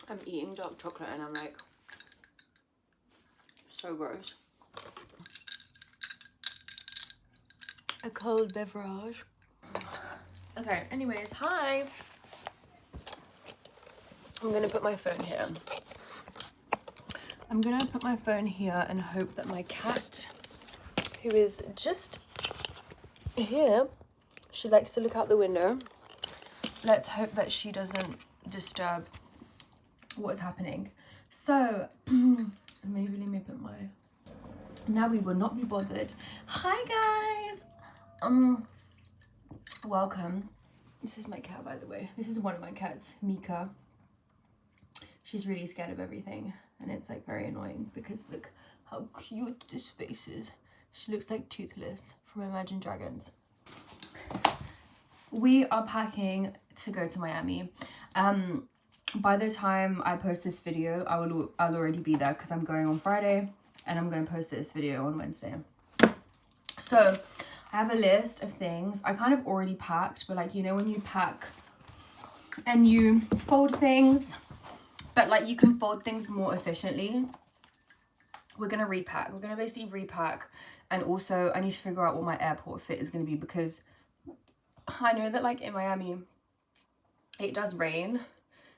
I'm eating dark chocolate and I'm like, so gross. A cold beverage. Okay, anyways, hi. I'm gonna put my phone here. I'm gonna put my phone here and hope that my cat, who is just here, she likes to look out the window. Let's hope that she doesn't disturb what is happening. So, maybe let me put my... Now we will not be bothered. Hi guys! Welcome. This is my cat, by the way. This is one of my cats, Mika. She's really scared of everything, and it's like very annoying because look how cute this face is. She looks like Toothless from Imagine Dragons. We are packing to go to Miami. By the time I post this video, I'll already be there because I'm going on Friday and I'm going to post this video on Wednesday. So I have a list of things. I kind of already packed, but like, you know, when you pack and you fold things, but like you can fold things more efficiently. We're going to repack. We're going to basically repack. And also I need to figure out what my airport fit is going to be, because I know that like in Miami, it does rain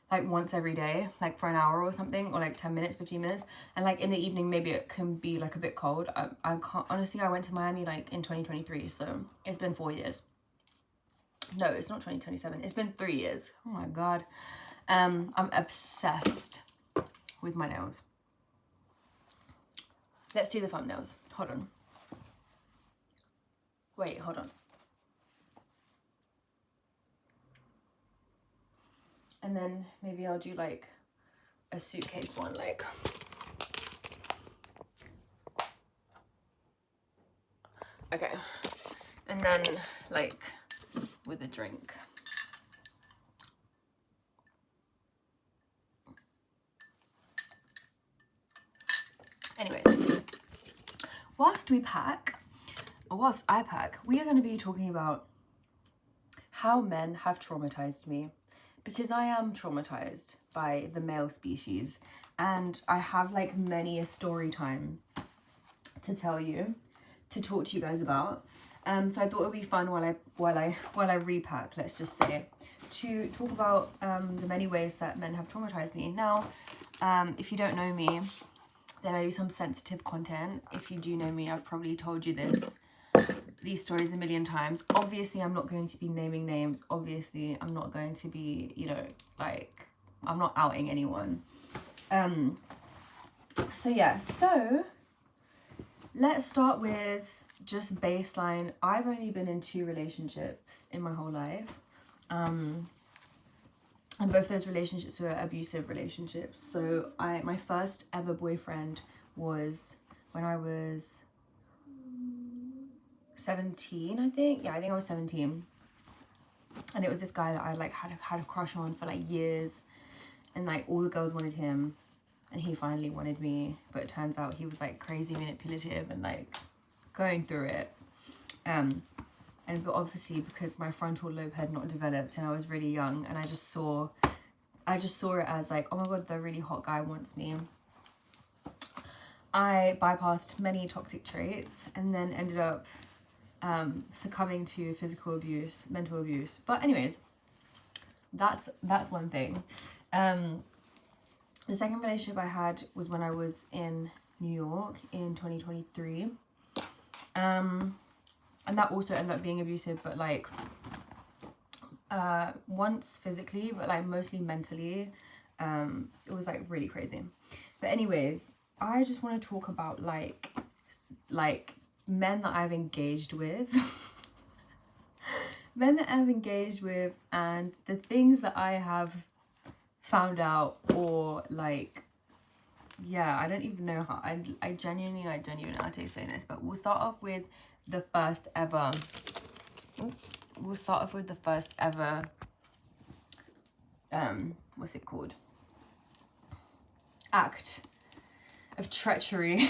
like once every day, like for an hour or something, or like 10 minutes, 15 minutes. And like in the evening, maybe it can be like a bit cold. I can't, honestly, I went to Miami like in 2023. So it's been 4 years. No, it's not 2027. It's been 3 years. Oh my God. I'm obsessed with my nails. Let's do the thumbnails. Hold on. Wait, hold on. And then maybe I'll do like a suitcase one, like. Okay. And then like with a drink. Anyways, whilst I pack, we are going to be talking about how men have traumatized me, because I am traumatized by the male species, and I have like many a story time to tell you, to talk to you guys about. So I thought it would be fun while I repack, let's just say, to talk about the many ways that men have traumatized me. Now, if you don't know me, there may be some sensitive content. If you do know me, I've probably told you these stories a million times. Obviously, I'm not going to be naming names. Obviously, I'm not going to be, you know, like, I'm not outing anyone. So yeah, so let's start with just baseline. I've only been in 2 relationships in my whole life. And both those relationships were abusive relationships. So my first ever boyfriend was when I was 17, I think. Yeah, I think I was 17. And it was this guy that I like had a crush on for like years. And like all the girls wanted him. And he finally wanted me. But it turns out he was like crazy manipulative and like going through it. But obviously because my frontal lobe had not developed and I was really young, and I just saw it as like, oh my God, the really hot guy wants me. I bypassed many toxic traits and then ended up succumbing to physical abuse, mental abuse. But anyways, that's one thing. The second relationship I had was when I was in New York in 2023. And that also ended up being abusive, but like once physically, but like mostly mentally. It was like really crazy. But anyways, I just want to talk about like men that I've engaged with. Men that I've engaged with, and the things that I have found out, or like, yeah, I don't even know how, I genuinely like don't even know how to explain this. But we'll start off with the first ever what's it called, act of treachery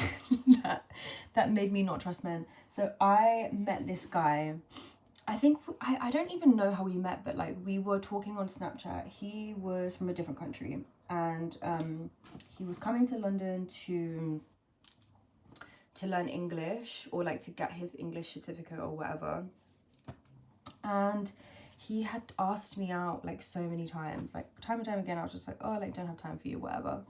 that made me not trust men. So I met this guy I think I don't even know how we met, but like we were talking on Snapchat. He was from a different country, and he was coming to London to learn English, or like to get his English certificate or whatever. And he had asked me out like so many times, like time and time again. I was just like, oh, like don't have time for you, whatever.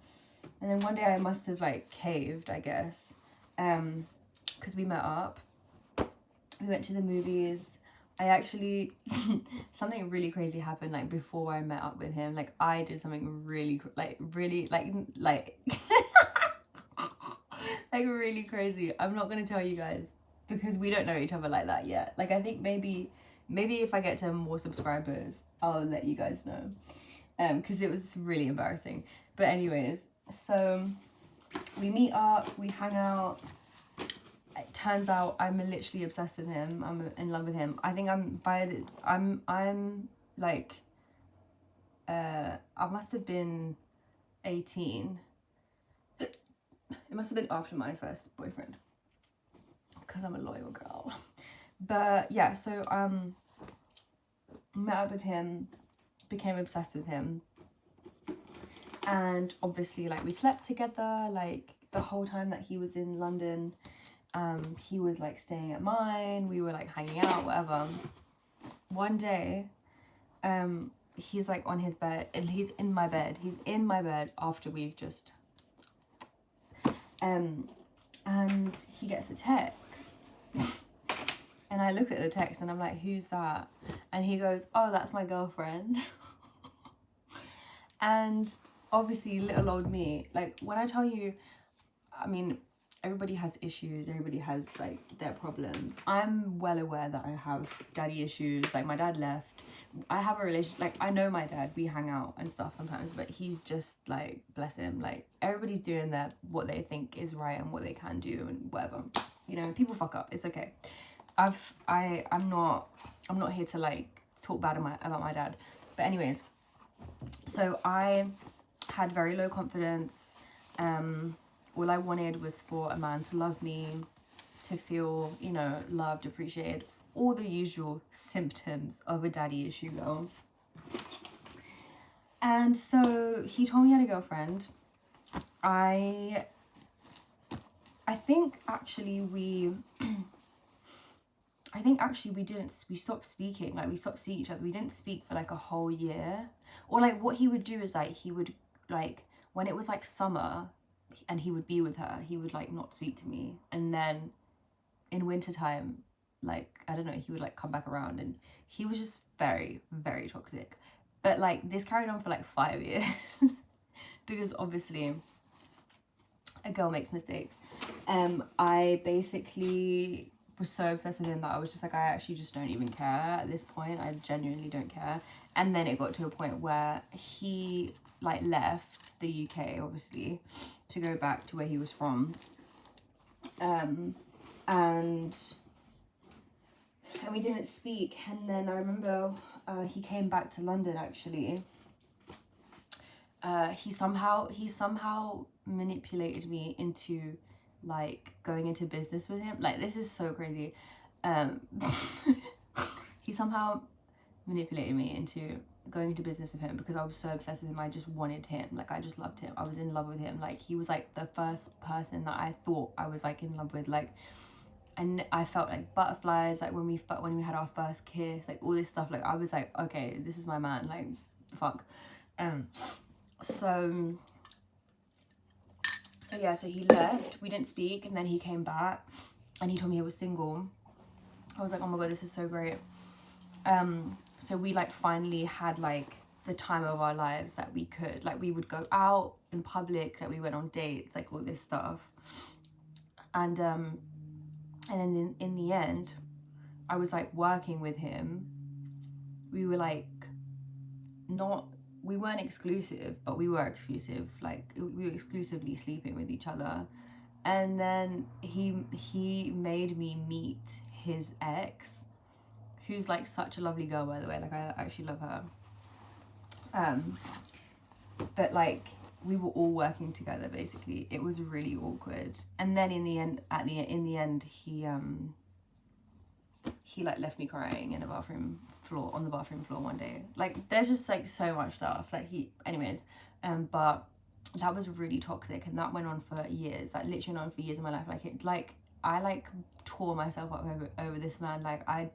And then one day I must have like caved, I guess, because we met up. We went to the movies. I actually, something really crazy happened like before I met up with him. Like I did something really like like really crazy. I'm not gonna tell you guys because we don't know each other like that yet. Like I think maybe if I get to more subscribers, I'll let you guys know, because it was really embarrassing. But anyways, so we meet up, we hang out. It turns out I'm literally obsessed with him. I'm in love with him. I think I'm like, I must have been 18. It must have been after my first boyfriend, because I'm a loyal girl. But yeah, so met up with him, became obsessed with him, and obviously like we slept together like the whole time that he was in London. He was like staying at mine, we were like hanging out, whatever. One day, he's like on his bed, and he's in my bed after we've just and he gets a text. And I look at the text and I'm like, who's that? And he goes, oh, that's my girlfriend. And obviously little old me, like when I tell you, I mean, everybody has issues, everybody has like their problems. I'm well aware that I have daddy issues. Like my dad left. I have a relationship, like I know my dad, we hang out and stuff sometimes, but he's just like, bless him, like everybody's doing what they think is right and what they can do and whatever, you know. People fuck up, it's okay. I'm not here to like talk bad about my dad, but anyways, so I had very low confidence. All I wanted was for a man to love me, to feel, you know, loved, appreciated, all the usual symptoms of a daddy issue girl. And so he told me he had a girlfriend. I think actually we stopped speaking. Like we stopped seeing each other. We didn't speak for like a whole year. Or like what he would do is like he would like, when it was like summer and he would be with her, he would like not speak to me. And then in wintertime, like, I don't know, he would like come back around, and he was just very, very toxic. But like this carried on for like 5 years because obviously a girl makes mistakes. I basically was so obsessed with him that I was just like, I actually just don't even care at this point. I genuinely don't care. And then it got to a point where he like left the UK, obviously, to go back to where he was from. And we didn't speak. And then I remember he came back to London, actually. He somehow manipulated me into like going into business with him. Like, this is so crazy. He somehow manipulated me into going into business with him because I was so obsessed with him. I just wanted him. Like, I just loved him. I was in love with him. Like, he was like the first person that I thought I was like in love with. Like, and I felt like butterflies, like when we had our first kiss, like all this stuff. Like, I was like, okay, this is my man. Like, fuck. So yeah, so he left, we didn't speak, and then he came back and he told me he was single. I was like, oh my god, this is so great. So we like finally had like the time of our lives that we could, like, we would go out in public, like we went on dates, like all this stuff. And then in the end, I was like working with him. We were like we weren't exclusive, but we were exclusive. Like, we were exclusively sleeping with each other. And then he made me meet his ex, who's like such a lovely girl, by the way. Like, I actually love her. But like, we were all working together, basically. It was really awkward. And then in the end, he like left me crying in a bathroom floor, on the bathroom floor one day. Like there's just like so much stuff, like anyways, but that was really toxic, and that went on for years, like literally went on for years of my life. I like tore myself up over this man. Like I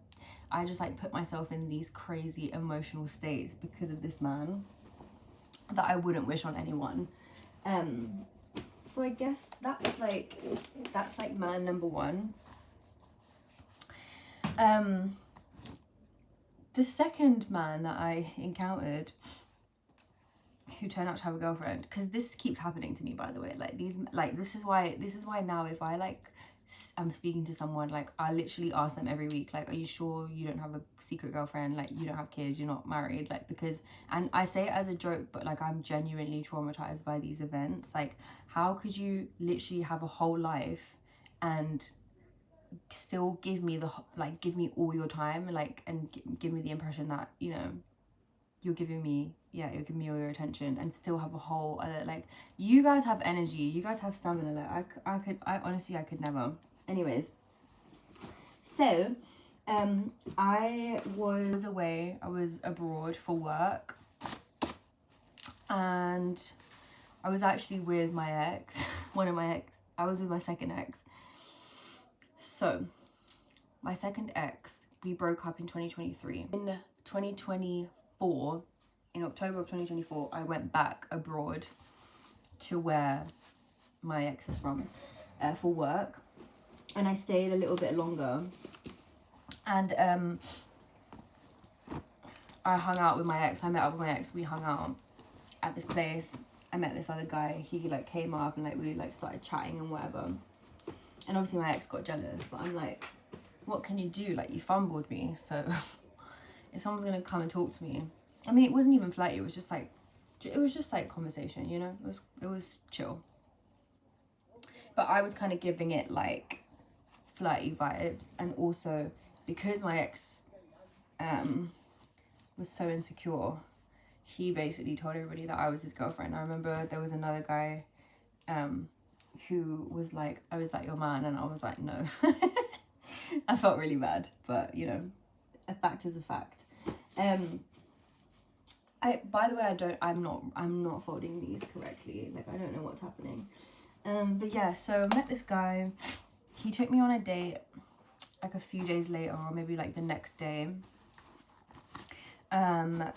just like put myself in these crazy emotional states because of this man that I wouldn't wish on anyone. So I guess that's like man number one. The second man that I encountered, who turned out to have a girlfriend, because this keeps happening to me, by the way, this is why now if I I'm speaking to someone, like I literally ask them every week, like, are you sure you don't have a secret girlfriend, like you don't have kids, you're not married, like, because, and I say it as a joke, but like I'm genuinely traumatized by these events. Like, how could you literally have a whole life and still give me all your time, like, and give me the impression that, you know, you're giving me all your attention, and still have a whole other, like, you guys have energy, you guys have stamina, like I honestly could never. Anyways, so I was away, I was abroad for work, and I was actually with my ex, I was with my second ex. So my second ex, we broke up in 2023. In 2024, in October of 2024, I went back abroad to where my ex is from for work, and I stayed a little bit longer, and I hung out with my ex. I met up with my ex. We hung out at this place. I met this other guy. He like came up and like we like started chatting and whatever, and obviously my ex got jealous, but I'm like, what can you do? Like, you fumbled me, so if someone's gonna come and talk to me, I mean, it wasn't even flirty, it was just like conversation, you know, it was chill. But I was kind of giving it like flirty vibes, and also because my ex was so insecure, he basically told everybody that I was his girlfriend. I remember there was another guy who was like, oh, is that your man? And I was like, no. I felt really bad, but you know, a fact is a fact. By the way, I'm not folding these correctly. Like, I don't know what's happening. But yeah, so I met this guy. He took me on a date like a few days later, or maybe like the next day.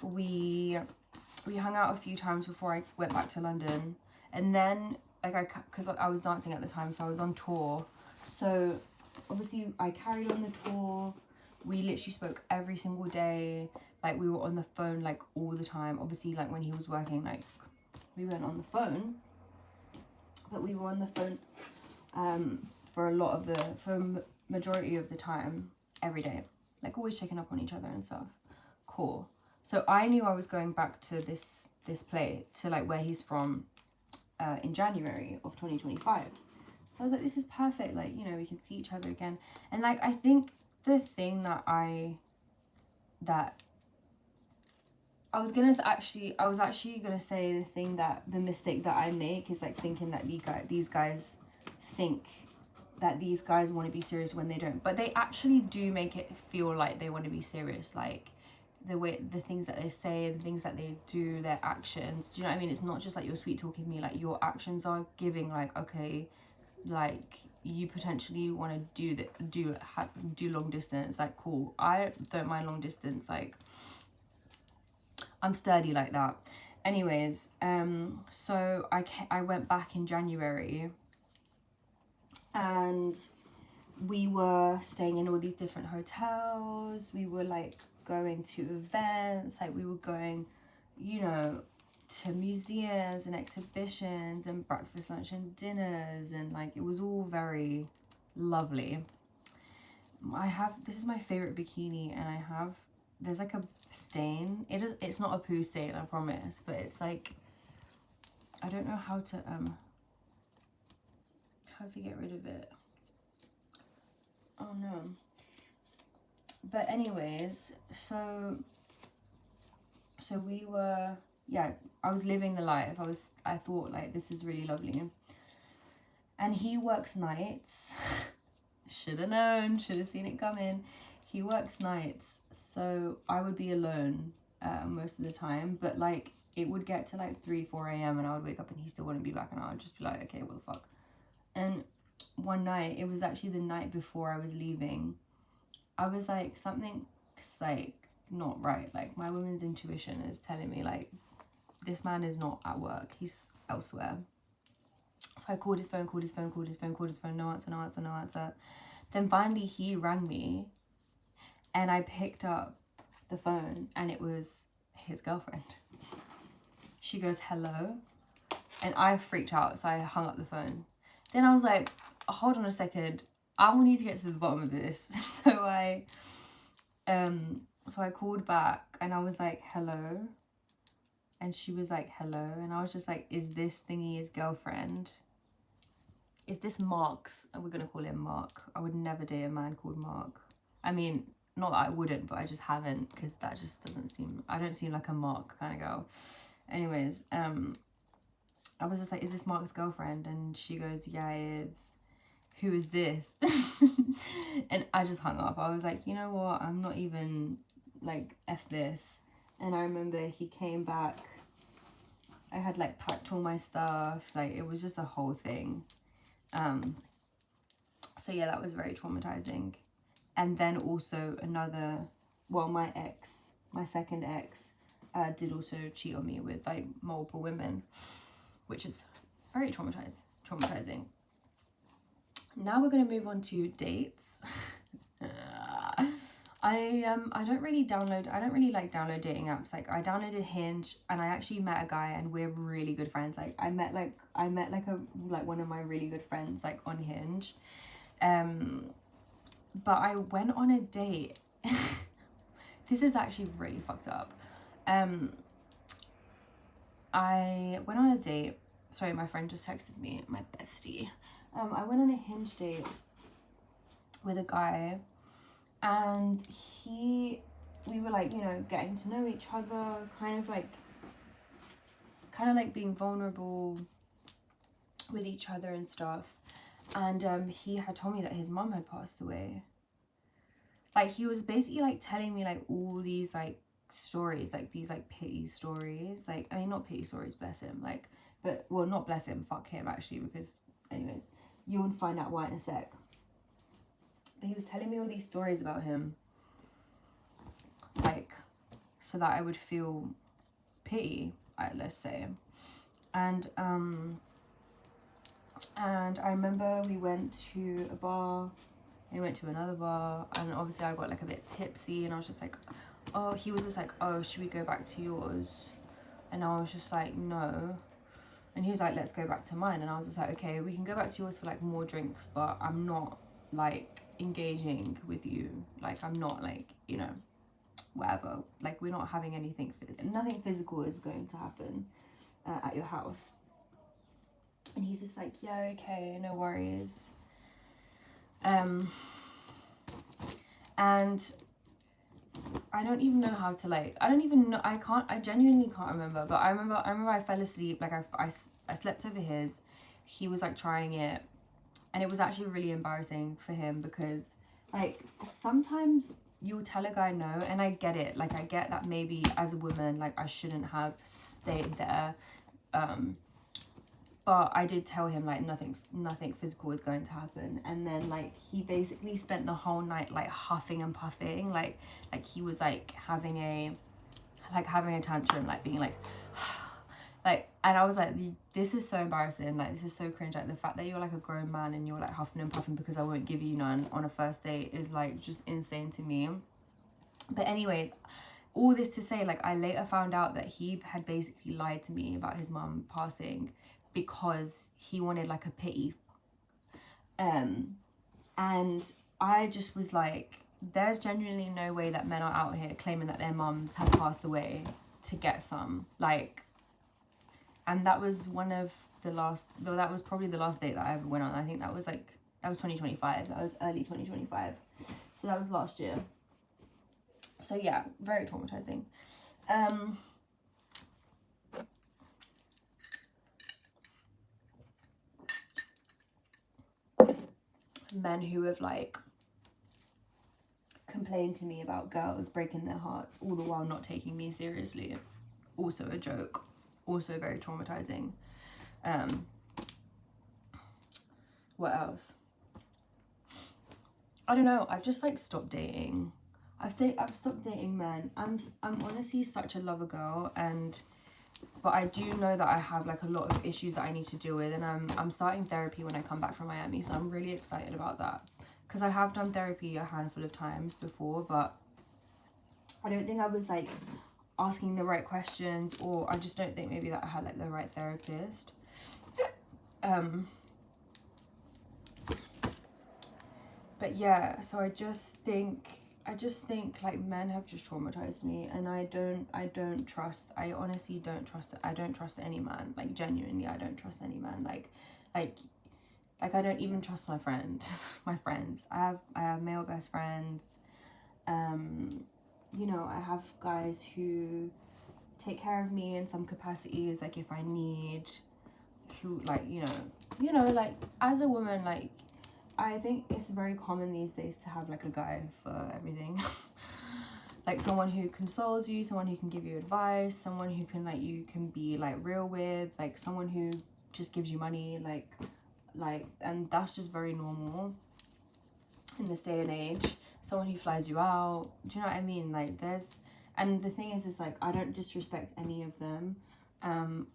We hung out a few times before I went back to London, and then because I was dancing at the time, so I was on tour. So obviously I carried on the tour. We literally spoke every single day. Like, we were on the phone like all the time. Obviously, like when he was working, like we weren't on the phone, but we were on the phone for majority of the time, every day, like always checking up on each other and stuff. Cool. So I knew I was going back to this place, to like where he's from, in January of 2025. So I was like, this is perfect, like, you know, we can see each other again. And like, I think the thing that I was actually gonna say the mistake that I make is like thinking that these guys think that these guys want to be serious when they don't, but they actually do make it feel like they want to be serious. Like the things that they say, the things that they do, their actions, do you know what I mean? It's not just like you're sweet talking me, like your actions are giving like, okay, like you potentially want to do long distance. Like, cool, I don't mind long distance, like I'm sturdy like that. Anyways, so I went back in January, and we were staying in all these different hotels. We were like going to events, like we were going, you know, to museums and exhibitions and breakfast, lunch and dinners, and like it was all very lovely. This is my favorite bikini, and there's like a stain. It's not a poo stain, I promise, but it's like, I don't know how to get rid of it. Oh no. But anyways, so we were, yeah, I was living the life. I thought like, this is really lovely. And he works nights. Should have known, should have seen it coming. he works nights, so I would be alone most of the time, but like it would get to like 3-4 a.m. and I would wake up and he still wouldn't be back, and I would just be like, okay, what the fuck. And one night, it was actually the night before I was leaving, I was like, something's like not right. Like my woman's intuition is telling me like this man is not at work, he's elsewhere. So I called his phone, no answer. Then finally he rang me and I picked up the phone and it was his girlfriend. She goes, hello. And I freaked out, so I hung up the phone. Then I was like, hold on a second, I need to get to the bottom of this. So I called back and I was like, hello. And she was like, hello. And I was just like, is this thingy his girlfriend? Is this Mark's? We're going to call him Mark. I would never date a man called Mark. I mean, not that I wouldn't, but I just haven't, because that just doesn't seem, I don't seem like a Mark kind of girl. Anyways, I was just like, is this Mark's girlfriend? And she goes, yeah, it is. Who is this? And I just hung up. I was like, you know what? I'm not even, like, F this. And I remember he came back. I had, like, packed all my stuff. Like, it was just a whole thing. So, yeah, that was very traumatizing. And then also another, well, my second ex, did also cheat on me with, like, multiple women, which is very traumatizing. Now we're going to move on to dates. I don't really like download dating apps. Like I downloaded Hinge and I actually met a guy and we're really good friends. Like I met one of my really good friends like on Hinge. But I went on a date. This is actually really fucked up. I went on a date. Sorry, my friend just texted me, my bestie. I went on a Hinge date with a guy and we were like, you know, getting to know each other, kind of like being vulnerable with each other and stuff. And he had told me that his mum had passed away. Like he was basically like telling me like all these like stories, like these like pity stories. Like, I mean, not pity stories, bless him, like, but well, not bless him, fuck him actually, because anyways, you'll find out why in a sec. But he was telling me all these stories about him, like, so that I would feel pity, let's say. And I remember we went to a bar, we went to another bar, and obviously I got like a bit tipsy, and I was just like, oh, he was just like, oh, should we go back to yours? And I was just like, no. And he was like, let's go back to mine. And I was just like, okay, we can go back to yours for like more drinks, but I'm not like engaging with you. Like, I'm not like, you know, whatever. Like, we're not having nothing physical is going to happen at your house. And he's just like, yeah, okay, no worries. And I don't even know how to like, I genuinely can't remember, but I remember I fell asleep, like I slept over his, he was like trying it, and it was actually really embarrassing for him because like sometimes you'll tell a guy no, and I get it, like I get that maybe as a woman, like I shouldn't have stayed there, but I did tell him like nothing physical is going to happen. And then like he basically spent the whole night like huffing and puffing, like he was like having a tantrum, like being like like, and I was like, this is so embarrassing, like this is so cringe, like the fact that you're like a grown man and you're like huffing and puffing because I won't give you none on a first date is like just insane to me. But anyways, all this to say, like I later found out that he had basically lied to me about his mum passing because he wanted like a pity. And I just was like, there's genuinely no way that men are out here claiming that their mums have passed away to get some, like. And that was that was probably the last date that I ever went on. I think that was 2025, that was early 2025, so that was last year. So yeah, very traumatizing. Men who have like complain to me about girls breaking their hearts, all the while not taking me seriously. Also a joke, also very traumatizing. What else? I don't know, I've just like stopped dating. I've stopped dating men. I'm honestly such a lover girl, but I do know that I have like a lot of issues that I need to deal with, and I'm starting therapy when I come back from Miami, so I'm really excited about that, because I have done therapy a handful of times before, but I don't think I was like asking the right questions, or I just don't think maybe that I had like the right therapist. But yeah, so I just think like men have just traumatized me, and I honestly don't trust any man. Like genuinely, I don't trust any man. Like I don't even trust my friends. my friends. I have male best friends. You know, I have guys who take care of me in some capacities, like if I need, who like, you know, like as a woman, like I think it's very common these days to have like a guy for everything. Like someone who consoles you, someone who can give you advice, someone who can like, you can be like real with, like someone who just gives you money, like, and that's just very normal in this day and age. Someone who flies you out, do you know what I mean? Like and the thing is like, I don't disrespect any of them. I'm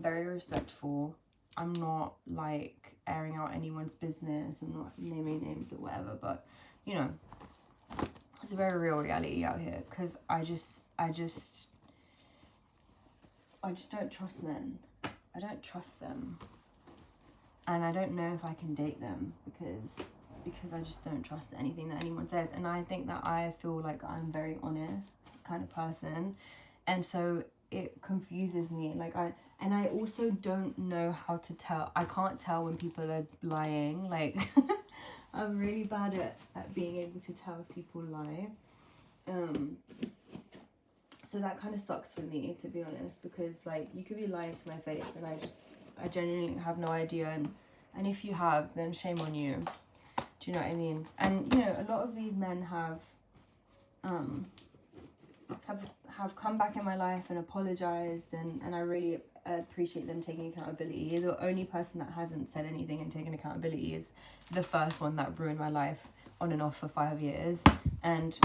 very respectful. I'm not like airing out anyone's business. I'm not naming names or whatever, but you know, it's a very real reality out here, because I just don't trust men. I don't trust them, and I don't know if I can date them because I just don't trust anything that anyone says. And I think that I feel like I'm a very honest kind of person, and so it confuses me. Like I also don't know how to tell. I can't tell when people are lying. Like I'm really bad at being able to tell if people lie. So that kind of sucks for me, to be honest, because like you could be lying to my face and I genuinely have no idea, and if you have, then shame on you. Do you know what I mean? And you know, a lot of these men have come back in my life and apologized, and I really appreciate them taking accountability. The only person that hasn't said anything and taken accountability is the first one that ruined my life on and off for 5 years. And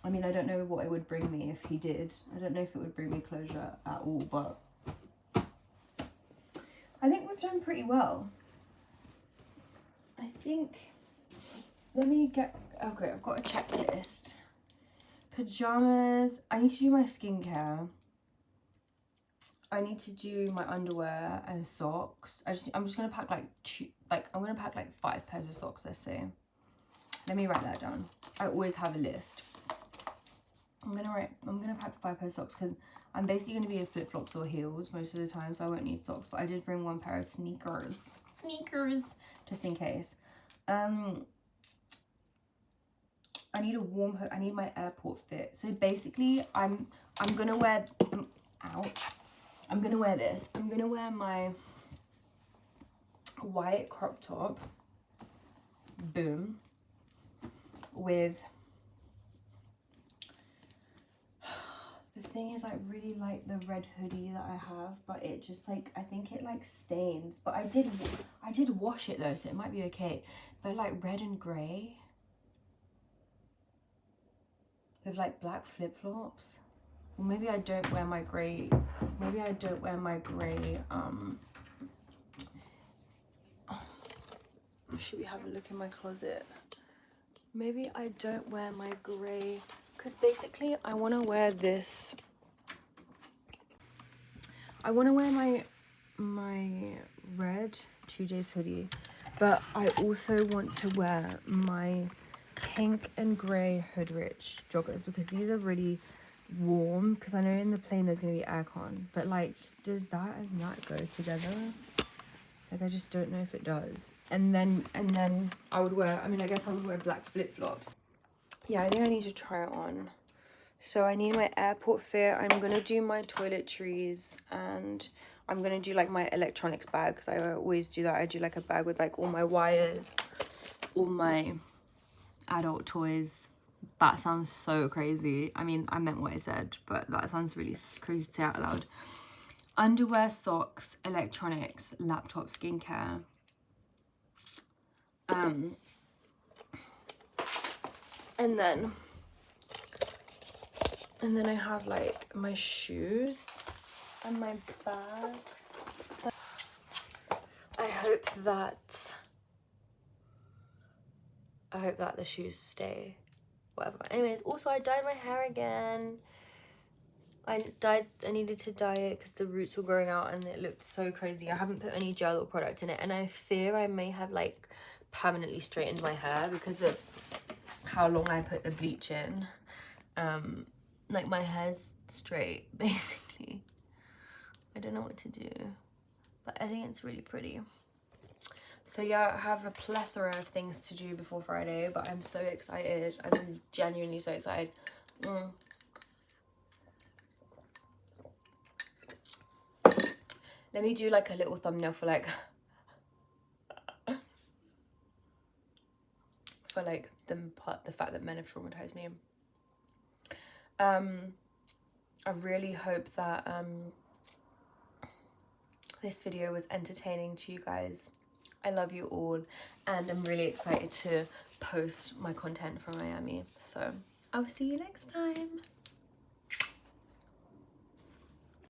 I mean, I don't know what it would bring me if he did. I don't know if it would bring me closure at all, but I think we've done pretty well. I think, okay, I've got a checklist. Pajamas, I need to do my skincare. I need to do my underwear and socks. I'm just gonna pack I'm gonna pack like 5 pairs of socks, let's say. Let me write that down. I always have a list. I'm gonna pack 5 pairs of socks because I'm basically gonna be in flip-flops or heels most of the time, so I won't need socks, but I did bring 1 pair of sneakers just in case. I need a warm hood. I need my airport fit. So basically, I'm gonna wear. I'm gonna wear this. I'm gonna wear my white crop top. Boom. With. The thing is, I really like the red hoodie that I have, but it just like, I think it like stains. But I did wash it though, so it might be okay. But like red and grey. With like black flip-flops. Or maybe I don't wear my grey, should we have a look in my closet? Maybe I don't wear my grey, because basically I want to wear this. I want to wear my red 2J's hoodie, but I also want to wear my pink and grey Hoodrich joggers, because these are really warm, because I know in the plane there's going to be aircon, but like, does that and that go together? Like, I just don't know if it does. And then I would wear, I guess I would wear black flip-flops. Yeah, I think I need to try it on. So I need my airport fit. I'm going to do my toiletries, and I'm going to do like my electronics bag, because I always do that. I do like a bag with like all my wires, all my adult toys. That sounds so crazy. I mean, I meant what I said, but that sounds really crazy to say out loud. Underwear, socks, electronics, laptop, skincare. And then I have like my shoes and my bags. So I hope that the shoes stay. Whatever. Anyways, also I dyed my hair again. I needed to dye it because the roots were growing out and it looked so crazy. I haven't put any gel or product in it, and I fear I may have like permanently straightened my hair because of how long I put the bleach in. Like my hair's straight basically. I don't know what to do, but I think it's really pretty. So yeah, I have a plethora of things to do before Friday, but I'm so excited. I'm genuinely so excited. Let me do like a little thumbnail for like the fact that men have traumatized me. I really hope that this video was entertaining to you guys. I love you all, and I'm really excited to post my content from Miami. So I'll see you next time.